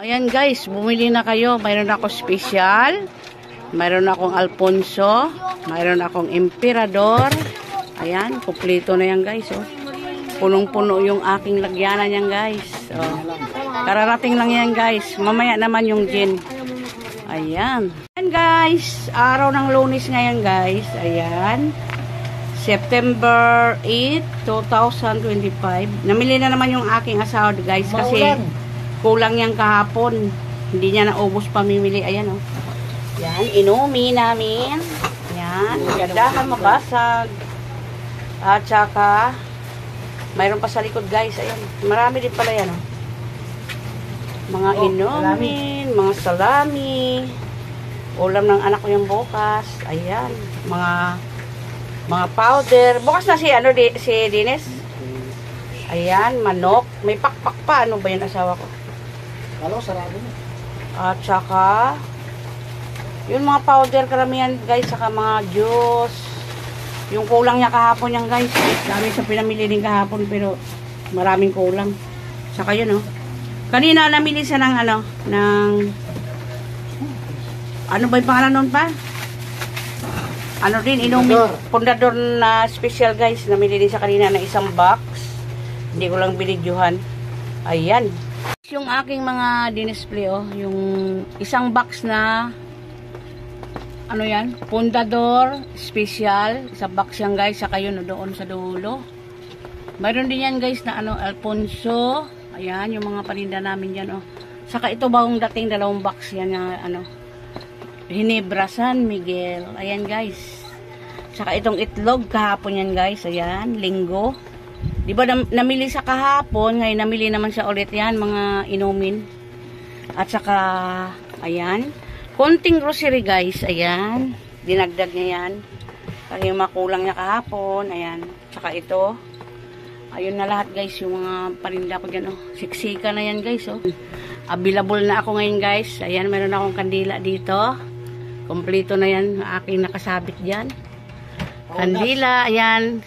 Ayan guys, bumili na kayo. Mayroon ako special. Mayroon akong Alfonso. Mayroon akong Emperador. Ayan, kumpleto na yan guys. Oh. Punong-puno yung aking lagyanan yan guys. Oh. Kararating lang yan guys. Mamaya naman yung gin. Ayan. Ayan guys, araw ng Lunes ngayon guys. Ayan. September 8, 2025. Namili na naman yung aking asawa guys kasi kulang yan kahapon. Hindi niya naubos pamimili. Ayan o. Yan, inumi namin. Yan, gandahan mabasag. At saka, mayroon pa sa likod guys. Ayan, marami din pala yan o. Mga inumin, mga salami. Ulam ng anak ko yung bukas. Ayan, mga powder. Bukas na si Dines. Ayan, manok. May pakpak pa. Ano ba yung asawa ko? Halo, sarado na. At saka, yung mga powder karamihan guys, saka mga juice. Yung kulang niya kahapon yan guys. Dami sa pinamili din kahapon pero maraming kulang. Saka yun oh. Kanina namili siya ng ano ba yung pangalan nun pa? Ano din, inumin. Pundador na special guys. Namili din siya kanina na isang box. Hindi ko lang binidyohan. Ayan. Yung aking mga dinisplay oh, yung isang box na ano yan, Pundador special, isang box yan guys, saka yun doon sa dulo. Mayroon din yan guys na Alfonso. Ayan, yung mga paninda namin yan oh. Saka ito bagong dating dalawang box yan na Ginebra San Miguel. Ayan guys. Saka itong itlog kahapon yan guys. Ayan, linggo. Di ba namili sa kahapon, ngayon namili naman siya ulit yan, mga inumin. At saka, ayan, konting grocery guys, ayan, dinagdag niya yan. Kasi yung makulang niya kahapon, ayan. Saka ito, ayun na lahat guys, yung mga paninda ko dyan, oh. Siksika na yan guys, oh. Available na ako ngayon guys, ayan, meron akong kandila dito. Kompleto na yan, aking nakasabit dyan. Kandila, ayan.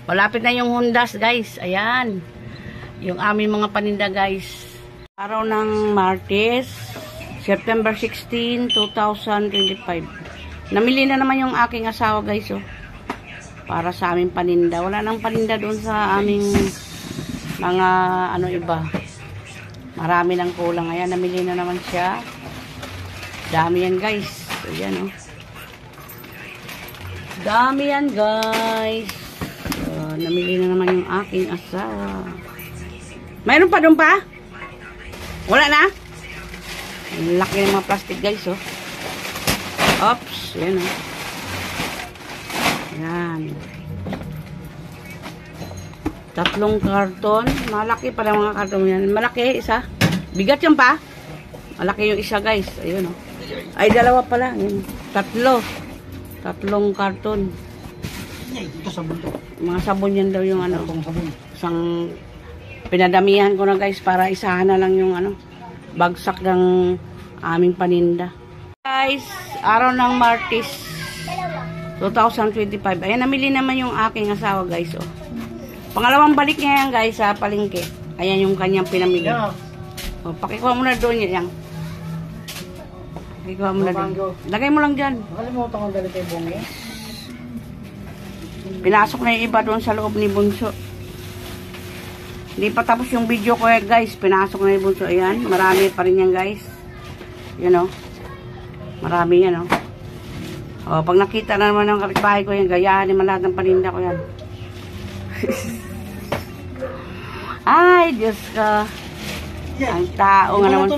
Malapit na yung Hondas guys. Ayan. Yung aming mga paninda guys. Araw ng Martes, September 16, 2025. Namili na naman yung aking asawa guys. Oh. Para sa aming paninda. Wala nang paninda doon sa aming mga iba. Marami nang kulang. Ayan, namili na naman siya. Dami yan guys. Ayan oh. Dami yan guys. Namili na naman yung aking asawa. Mayroon pa doon pa? Wala na? Ang laki ng mga plastic guys oh. Oops. Yan oh. Yan. 3 karton. Malaki pala mga karton yan. Malaki isa. Bigat yung pa. Malaki yung isa guys. Ayun oh. Ay 2 pala. 3 karton. Ito sabon to. Mga sabon yan daw yung isang pinadamihan ko na guys para isahan na lang yung bagsak ng aming paninda. Guys, araw ng Martes 2025. Ayan, namili naman yung aking asawa guys oh. Pangalawang balik niya yan guys sa palengke. Ayan yung kanyang pinamili. Oh, pakikuha mo na doon yan. Pakikuha mo na doon. Lagay mo lang dyan. Nakalimutan ko dali kay Bongi. Pinasok na yung iba doon sa loob ni Bunso. Hindi pa tapos yung video ko guys. Pinasok na yung Bunso. Ayan. Marami pa rin yan guys. Yun o. Marami yan o. O, pag nakita na naman ng kapitbahay ko yan, gayahan naman lahat ng paninda ko yan. Ay, Diyos ka. Ang tao nga naman.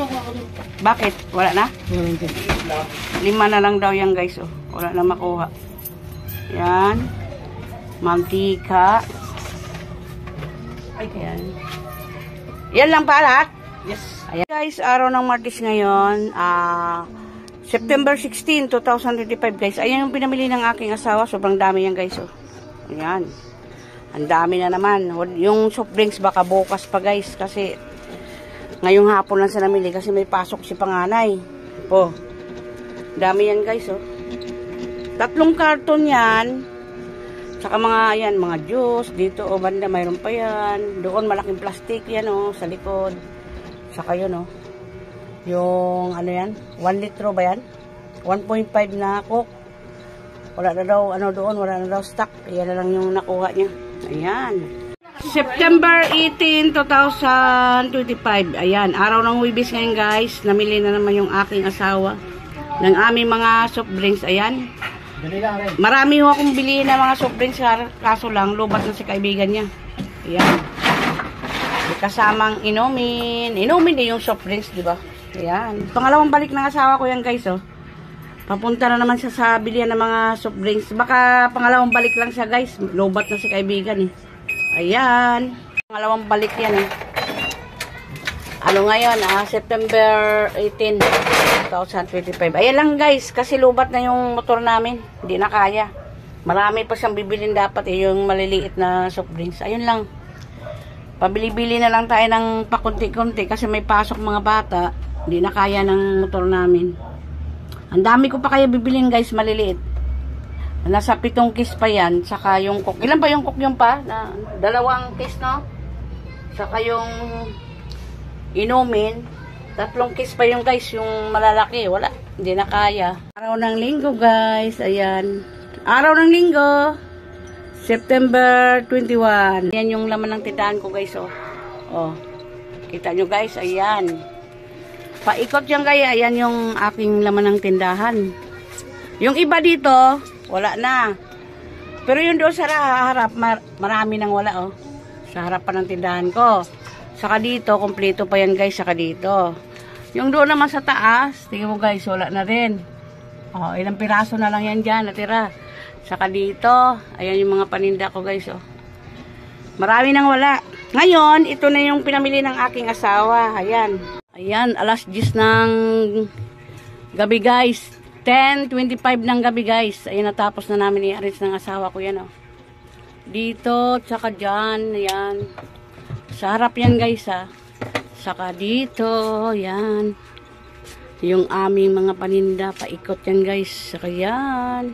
Bakit? Wala na? 5 na lang daw yan guys o. Wala na makuha. Yan. Mantika. Ayan. Yan lang pa lahat? Yes. Ayan. Guys, araw ng Martes ngayon. September 16, 2025 guys. Ayan yung pinamili ng aking asawa. Sobrang dami yan guys. Oh. Ayan. Ang dami na naman. Yung soft drinks baka bukas pa guys. Kasi ngayong hapon lang sa namili. Kasi may pasok si panganay. Po. Dami yan guys. Oh. 3 karton yan. Saka mga juice dito o banda mayroon pa yan. Doon malaking plastic yan oh sa likod. Saka yun oh. Yung ano yan? 1 litro ba yan? 1.5 na coke. Wala na daw, ano doon, wala na daw stock. Ayan na lang yung nakuha niya. Ayan. September 18, 2025. Ayan, araw ng Huwebes ngayon guys. Namili na naman yung aking asawa ng aming mga soft drinks. Ayan. Dali lang rin. Marami ho akong bilihin na mga soft drinks, kaso lang, lubat na si kaibigan niya. Ayan. May kasamang inumin. Inumin din yung soft drinks, di ba? Ayan. Pangalawang balik ng asawa ko yan guys, oh. Papunta na naman siya sa bilihan ng mga soft drinks. Baka pangalawang balik lang siya guys. Lubat na si kaibigan eh. Ayan. Pangalawang balik yan eh. Ano ngayon? September 18, 2025. Ayan lang guys. Kasi lubat na yung motor namin. Hindi na kaya. Marami pa siyang bibilin dapat eh. Yung maliliit na soft drinks. Ayun lang. Pabili-bili na lang tayo ng pakunti-kunti. Kasi may pasok mga bata. Hindi na kaya ng motor namin. Ang dami ko pa kaya bibilin guys. Maliliit. Nasa 7 case pa yan. Saka yung coke. Ilan pa yung coke yung pa? 2 case no? Saka yung inumin. 3 case pa yung guys. Yung malalaki. Wala. Hindi na kaya. Araw ng linggo guys. Ayan. Araw ng linggo. September 21. Ayan yung laman ng tindahan ko guys. Oh. Oh. Kita nyo guys. Ayan. Paikot yan kaya. Ayan yung aking laman ng tindahan. Yung iba dito. Wala na. Pero yung doon sa harap, marami nang wala, oh. Sa harap pa ng tindahan ko. Saka dito, kompleto pa yan, guys. Saka dito. Yung doon naman sa taas, tingnan mo, guys, wala na rin. Oh, ilang piraso na lang yan dyan, natira. Saka dito, ayan yung mga paninda ko, guys, oh. Marami nang wala. Ngayon, ito na yung pinamili ng aking asawa. Ayan. Ayan, alas 10 ng gabi, guys. 10:25 ng gabi guys. Ayun, natapos na namin i-arrange ng asawa ko yan, oh. Dito, tsaka dyan, yan. Sa harap yan guys, ha. Saka dito, yan. Yung aming mga paninda, paikot yan guys. Saka yan.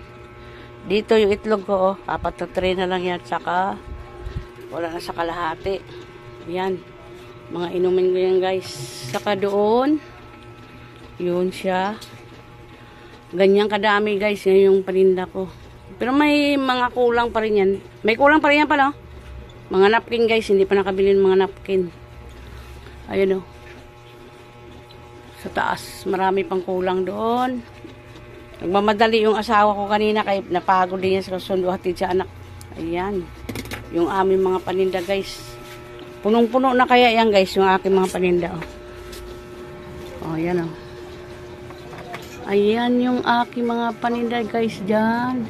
Dito yung itlog ko, oh. 4 na tray na lang yan. Saka, wala na sa kalahati. Yan. Mga inumin ko yan guys. Saka doon, yun siya. Ganyan kadami guys, yan yung paninda ko. Pero may mga kulang pa rin yan. May kulang pa rin yan pala. Mga napkin guys, hindi pa nakabili ng mga napkin. Ayun, oh. Sa taas, marami pang kulang doon. Nagmamadali yung asawa ko kanina, kaya napagod din yan sa kasundo hatid sa anak. Ayan. Yung aming mga paninda guys. Punong-puno na kaya yan guys, yung aking mga paninda, oh. Oh, yan, oh. Ayan yung aking mga paninda guys dyan.